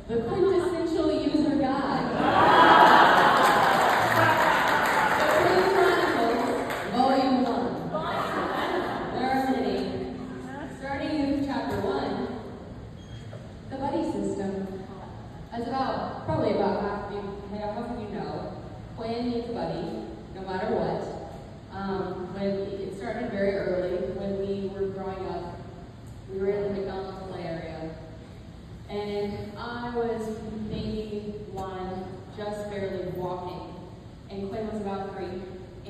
The quintessential user guide. The Queen Chronicles, Volume 1. There are many. Starting with Chapter 1, the buddy system. As probably about half of you know, Quinn needs a buddy, no matter what. It started very early. When we were growing up, we were in the McDonald's play area. And I was maybe one, just barely walking. And Quinn was about 3.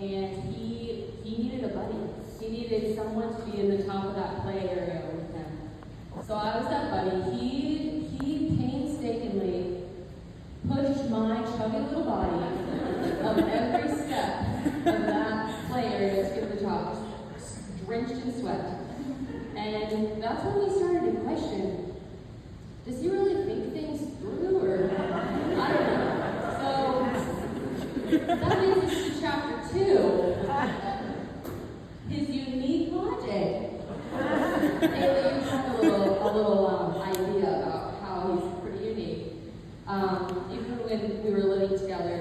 And he needed a buddy. He needed someone to be in the top of that play area with him. So I was that buddy. He painstakingly pushed my chubby little body up every step of that play area to get to the top, drenched in sweat. And that's when we started to question, does he really think things through, or I don't know. So that leads us to Chapter 2, his unique logic. Haley, you have a little idea about how he's pretty unique. Even when we were living together,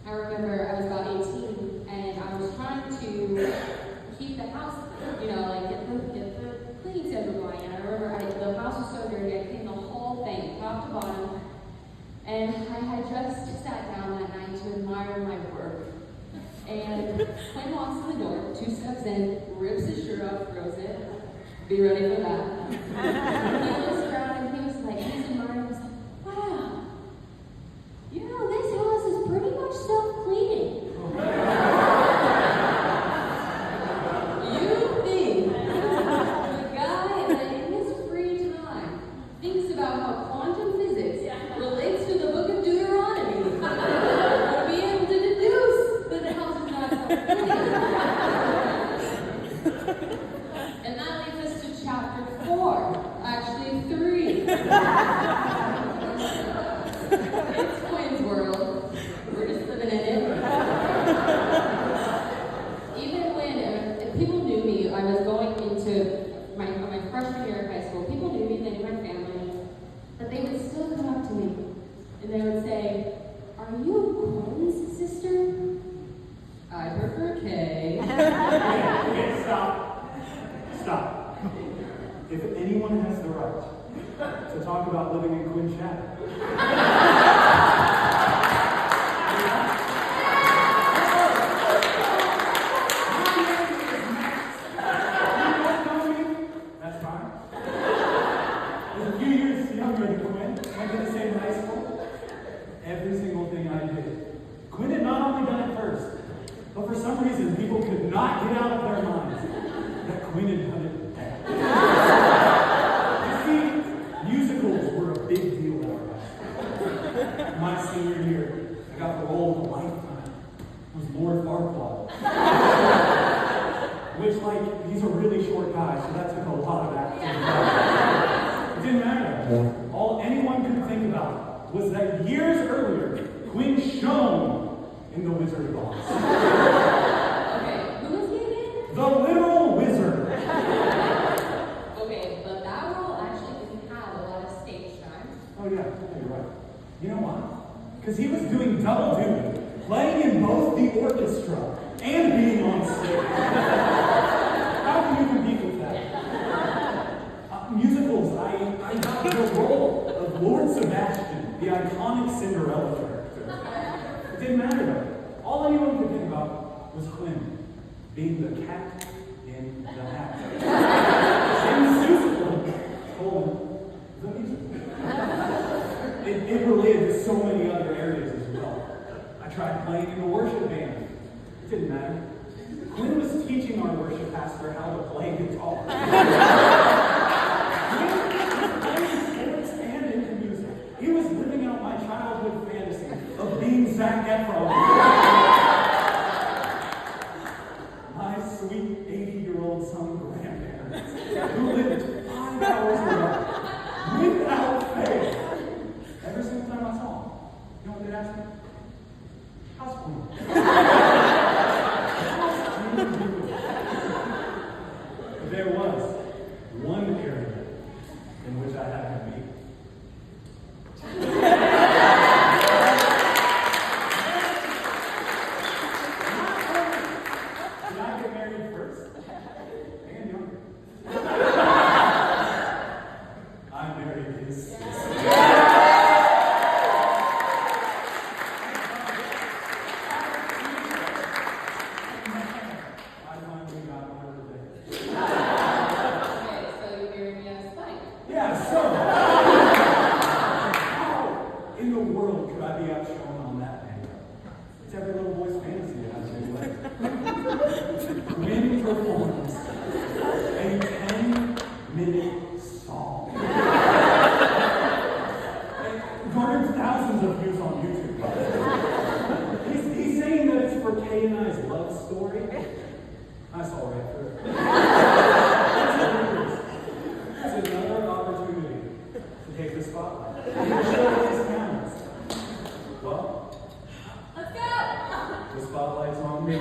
I remember I was about 18, and I was trying to keep the house, like get the cleaning schedule going. And I remember the house was so dirty, I cleaned the whole thing, top to bottom. And I had just sat down that night to admire my work. And Quinn walks in the door, 2 steps in, rips his shirt off, throws it. Be ready for that. He looks around and he was like, he's admiring, he was like, wow. This house is pretty much self-cleaning. You think the guy that in his free time thinks about how quantum physics relates to the book of Deuteronomy would be able to deduce that the house is not self-cleaning. And that leads us to Chapter 4, actually 3. It's Quinn's world. We're just living in it. Even when if people knew me, I was going into my freshman year of high school, people knew me, they knew my family, but they would still come up to me and they would say, are you Quinn's sister? I prefer Kay. Okay, stop. If anyone has the right to talk about living in Quinn's shadow, that's fine. He's a few years younger than Quinn. Went to the same high school. Every single thing I did, Quinn had not only done it first, but for some reason people could not get out of their minds that Quinn had done it. Musicals were a big deal in our house. My senior year, I got the role of a lifetime. It was Lord Farquaad. Which, he's a really short guy, so that took a lot of acting. It didn't matter. All anyone could think about was that years earlier, Quinn shone in The Wizard of Oz. Okay, who was he again? The literal wizard. Oh yeah, you're right. You know why? Because he was doing double duty, playing in both the orchestra and being on stage. How can you compete with that? Musicals, I got the role of Lord Sebastian, the iconic Cinderella character. It didn't matter though. All anyone could think about was Quinn, being the cat in the hat. And Seussical told him the music. It related to so many other areas as well. I tried playing in the worship band. It didn't matter. Quinn was teaching our worship pastor how to play guitar. He was playing sports and into music. He was living out my childhood fantasy of being Zac Efron. My sweet 80-year-old son grandparents who lived 5 hours away without fail. Every single time I saw him, you know what they'd ask me? How's Quinn? But there was one area in which I had to be. How in the world could I be outshone on that video? It's every little boy's fantasy to have a big leg. Quinn performs a 10-minute song. It garnered thousands of views on YouTube, by the way. He's saying that it's for Kay and I's love story. That's all right for it. That's another opportunity to take the spotlight. Show these cameras. Well, Let's go! the spotlight's on me.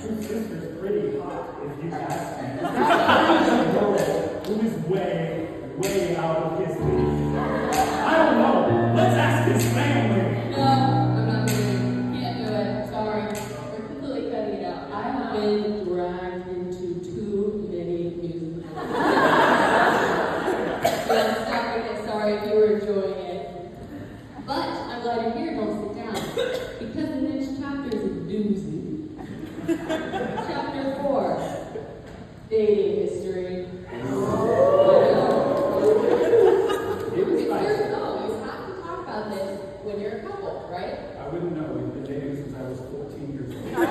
Whose sister's pretty hot, if you ask me. He's a girl who is way out of his league. I don't know. Let's ask his family. No, I'm not doing it. Can't do it. Sorry. We're completely cutting it out. I have been dragged into too many musicals. Yeah, sorry, if you were enjoying it. But I'm glad you're here. Don't sit down. Because the next chapter is a doozy. Chapter 4. Dating history. It was It's nice. your goal. You have to talk about this when you're a couple, right? I wouldn't know. We've been dating since I was 14 years old. Let's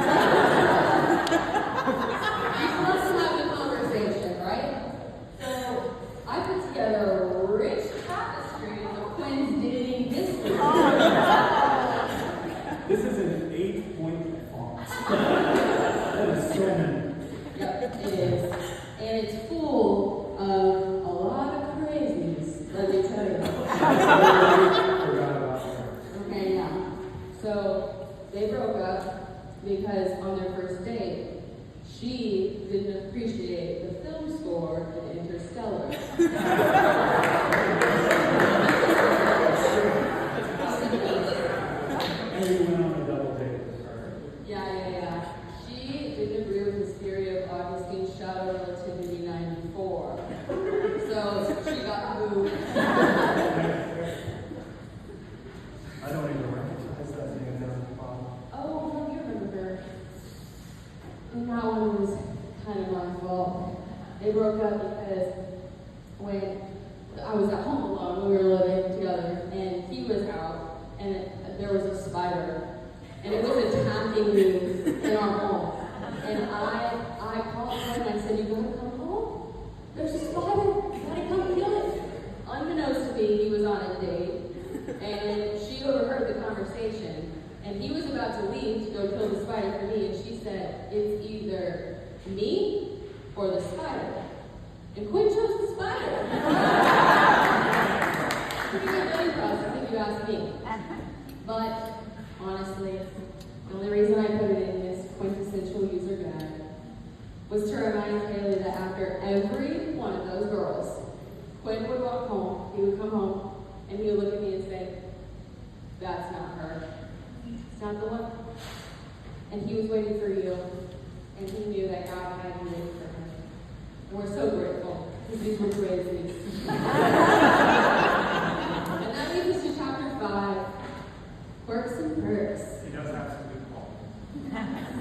have the conversation, right? So, I put together a rich tapestry of Quinn's dating history. This is an 8-point font. That is so many. Yep, it is. And it's full of a lot of crazies, let me tell you. I forgot about her. Okay, yeah. So, they broke up because on their first date, she didn't appreciate the film score in Interstellar. And we went on a double date with her. Yeah. She didn't agree with his theory of Augustine's shadow relativity 94. So she got moved. I don't even recognize that name. Doesn't follow. Oh, no, you remember her. And that one was kind of my fault. They broke up because when I was at home alone, we were living together, and he was out, and there was a spider, and it was attacking me in our home. And I called him and I said, "You gotta come home. There's a spider. You gotta come kill it." Unbeknownst to me, he was on a date, and she overheard the conversation, and he was about to leave to go kill the spider for me, and she said, "It's either me or the spider." And Quinn chose the spider. Pretty good learning process if you ask me. But honestly, the only reason I put it in this quintessential user guide was to remind Kaylee that after every one of those girls, Quinn would walk home, he would come home, and he would look at me and say, "That's not her. It's not the one." And he was waiting for you, and he knew that God had you waiting for him. And we're so grateful, because these were crazies. And that leads us to chapter 5, Quirks and Perks. He does have some good qualities.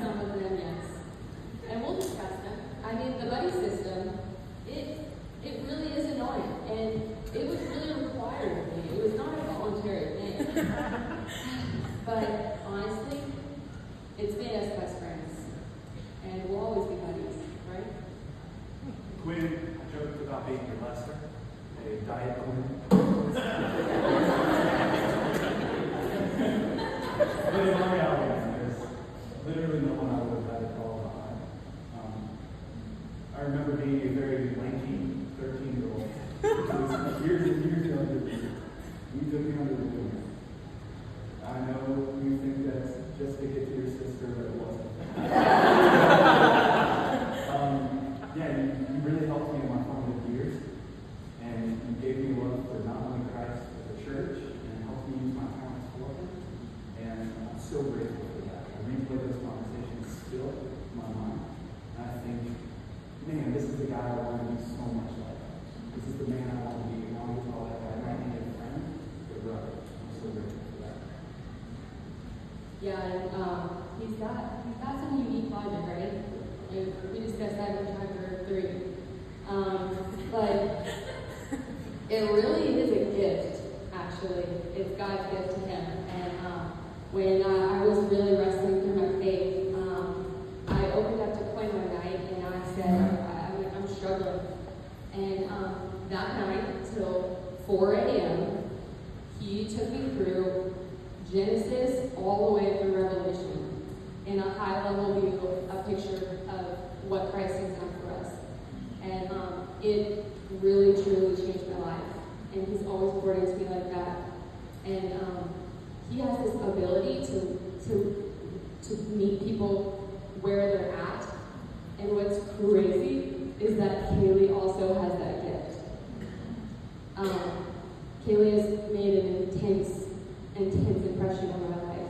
Some of them, yes. And we'll discuss them. I mean, the buddy system, it really is annoying. And it was really required of me. It was not a voluntary thing. But honestly, it's made us best friends. And we'll always be buddies, right? Quinn joked about being your Lester, a diet Quinn. But in all reality, there's literally no one I would have rather call behind. I remember being a very lanky 13-year-old who was years and years younger than me. You took me under the wing. I know you think that's just to get to your sister, but it wasn't. Yeah, you really helped me in my formative years, and you gave me love for not only Christ, but the church, and helped me use my talents for Him. And I'm so grateful for that. I replay those conversations still in my mind. And I think, man, this is the guy I want to be Yeah, and he's got some unique logic, right? And we discussed that in chapter 3. But it really is a gift, actually. It's God's gift to him. And when I was really wrestling through my faith, I opened up to Coin one night and I said, I'm struggling. And that night till 4 a.m., he took me through Genesis all the way through Revelation in a high-level view, a picture of what Christ has done for us. And it really, truly changed my life. And he's always poured into me like that. And he has this ability to meet people where they're at. And what's crazy is that Kaylee also has that gift. Kaylee has made an intense impression on my life.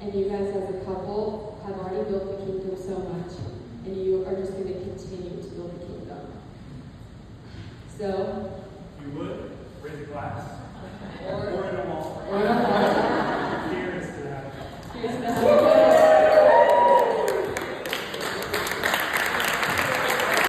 And you guys as a couple have already built the kingdom so much. And you are just going to continue to build the kingdom. So, If you would, raise a glass. Or in a wall. or